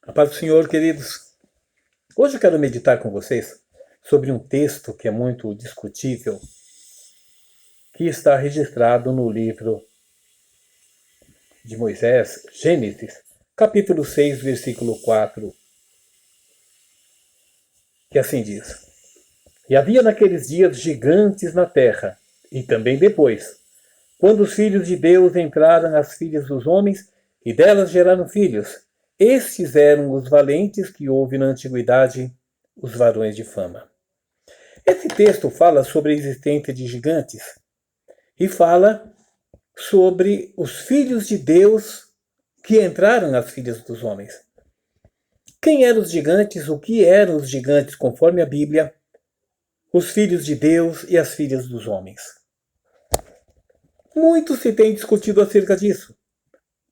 A paz do Senhor, queridos. Hoje eu quero meditar com vocês sobre um texto que é muito discutível, que está registrado no livro de Moisés, Gênesis, capítulo 6, versículo 4, que assim diz: E havia naqueles dias gigantes na terra, e também depois, quando os filhos de Deus entraram nas filhas dos homens, e delas geraram filhos. Estes eram os valentes que houve na antiguidade, os varões de fama. Esse texto fala sobre a existência de gigantes e fala sobre os filhos de Deus que entraram nas filhas dos homens. Quem eram os gigantes? O que eram os gigantes conforme a Bíblia? Os filhos de Deus e as filhas dos homens. Muito se tem discutido acerca disso.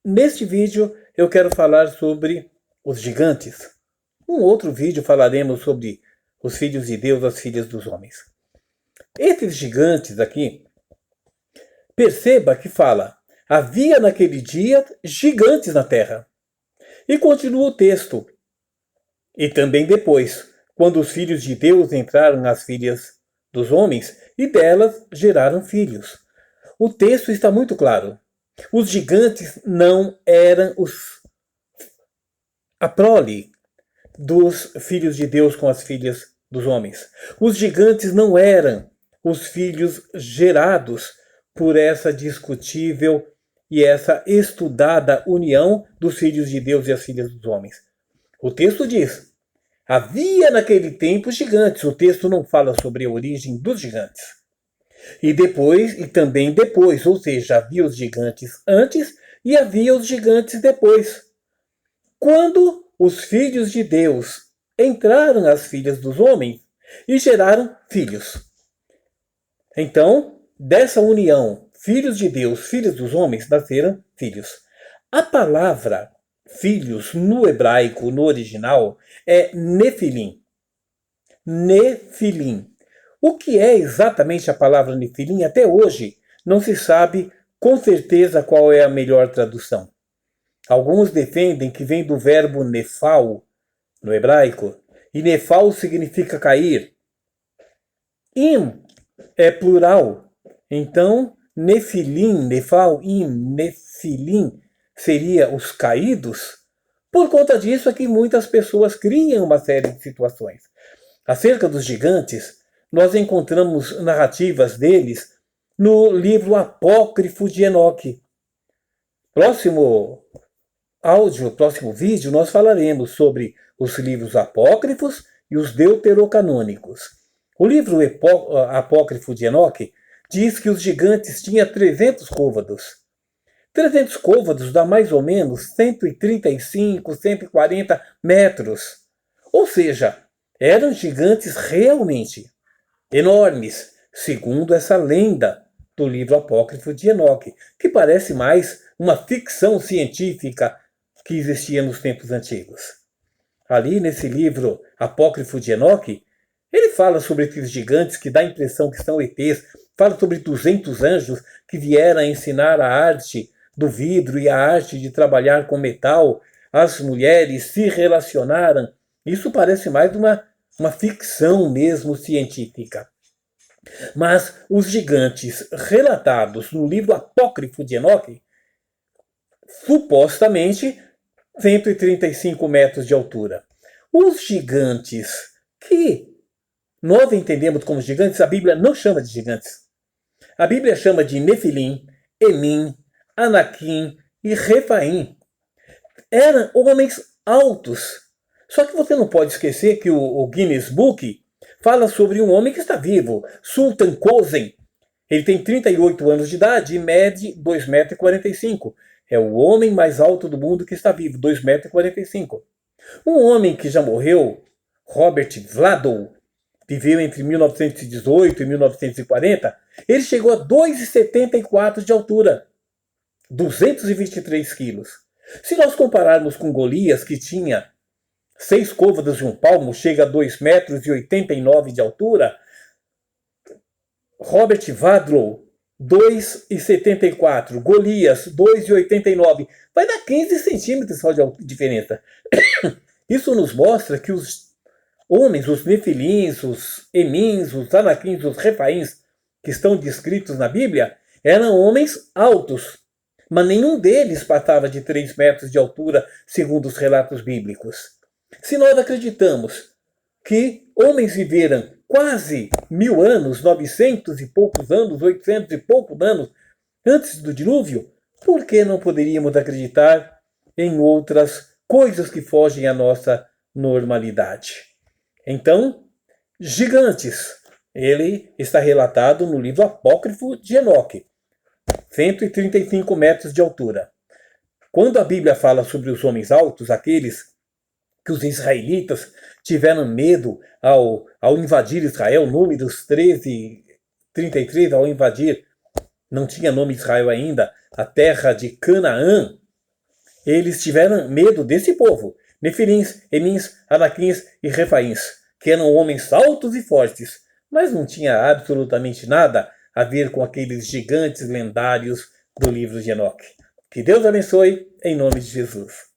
Neste vídeo eu quero falar sobre os gigantes. Um outro vídeo falaremos sobre os filhos de Deus, as filhas dos homens. Esses gigantes aqui, perceba que fala: havia naquele dia gigantes na terra. E continua o texto. E também depois, quando os filhos de Deus entraram nas filhas dos homens, e delas geraram filhos. O texto está muito claro. Os gigantes não eram a prole dos filhos de Deus com as filhas dos homens. Os gigantes não eram os filhos gerados por essa discutível e essa estudada união dos filhos de Deus e as filhas dos homens. O texto diz: havia naquele tempo gigantes. O texto não fala sobre a origem dos gigantes. E depois, e também depois, ou seja, havia os gigantes antes e havia os gigantes depois. Quando os filhos de Deus entraram nas filhas dos homens e geraram filhos. Então, dessa união, filhos de Deus, filhos dos homens, nasceram filhos. A palavra filhos no hebraico, no original, é nefilim. Nefilim. O que é exatamente a palavra nefilim? Até hoje não se sabe com certeza qual é a melhor tradução. Alguns defendem que vem do verbo nefal, no hebraico, e nefal significa cair. Im é plural, então nefilim, nefal, im, nefilim seria os caídos. Por conta disso é que muitas pessoas criam uma série de situações. Acerca dos gigantes, nós encontramos narrativas deles no livro apócrifo de Enoque. Próximo áudio, próximo vídeo, nós falaremos sobre os livros apócrifos e os deuterocanônicos. O livro apócrifo de Enoque diz que os gigantes tinham 300 côvados. 300 côvados dá mais ou menos 135, 140 metros. Ou seja, eram gigantes realmente enormes, segundo essa lenda do livro apócrifo de Enoque, que parece mais uma ficção científica que existia nos tempos antigos. Ali, nesse livro apócrifo de Enoque, ele fala sobre esses gigantes que dá a impressão que são ETs, fala sobre 200 anjos que vieram a ensinar a arte do vidro e a arte de trabalhar com metal. As mulheres se relacionaram. Isso parece mais uma ficção mesmo científica. Mas os gigantes relatados no livro apócrifo de Enoque, supostamente 135 metros de altura. Os gigantes que nós entendemos como gigantes, a Bíblia não chama de gigantes. A Bíblia chama de Nefilim, Emim, Anakim e Refaim. Eram homens altos. Só que você não pode esquecer que o Guinness Book fala sobre um homem que está vivo, Sultan Kosen. Ele tem 38 anos de idade e mede 2,45 m. É o homem mais alto do mundo que está vivo, 2,45 m. Um homem que já morreu, Robert Vladow, viveu entre 1918 e 1940, ele chegou a 2,74 de altura, 223 quilos. Se nós compararmos com Golias, que tinha 6 côvados e um palmo, chega a 2,89 metros de altura, Robert Vadlow, 2,74. Golias, 2,89. Vai dar 15 centímetros só de diferença. Isso nos mostra que os homens, os nefilins, os emins, os anaquins, os refaíns, que estão descritos na Bíblia, eram homens altos. Mas nenhum deles passava de 3 metros de altura, segundo os relatos bíblicos. Se nós acreditamos que homens viveram quase 1000 anos, 900 e poucos anos, 800 e poucos anos antes do dilúvio, por que não poderíamos acreditar em outras coisas que fogem à nossa normalidade? Então, gigantes. Ele está relatado no livro apócrifo de Enoque, 135 metros de altura. Quando a Bíblia fala sobre os homens altos, aqueles que os israelitas tiveram medo ao invadir Israel, Números 13, 33, ao invadir, não tinha nome Israel ainda, a terra de Canaã, eles tiveram medo desse povo, nefilins, emins, anaquins e refaíns, que eram homens altos e fortes, mas não tinha absolutamente nada a ver com aqueles gigantes lendários do livro de Enoque. Que Deus abençoe, em nome de Jesus.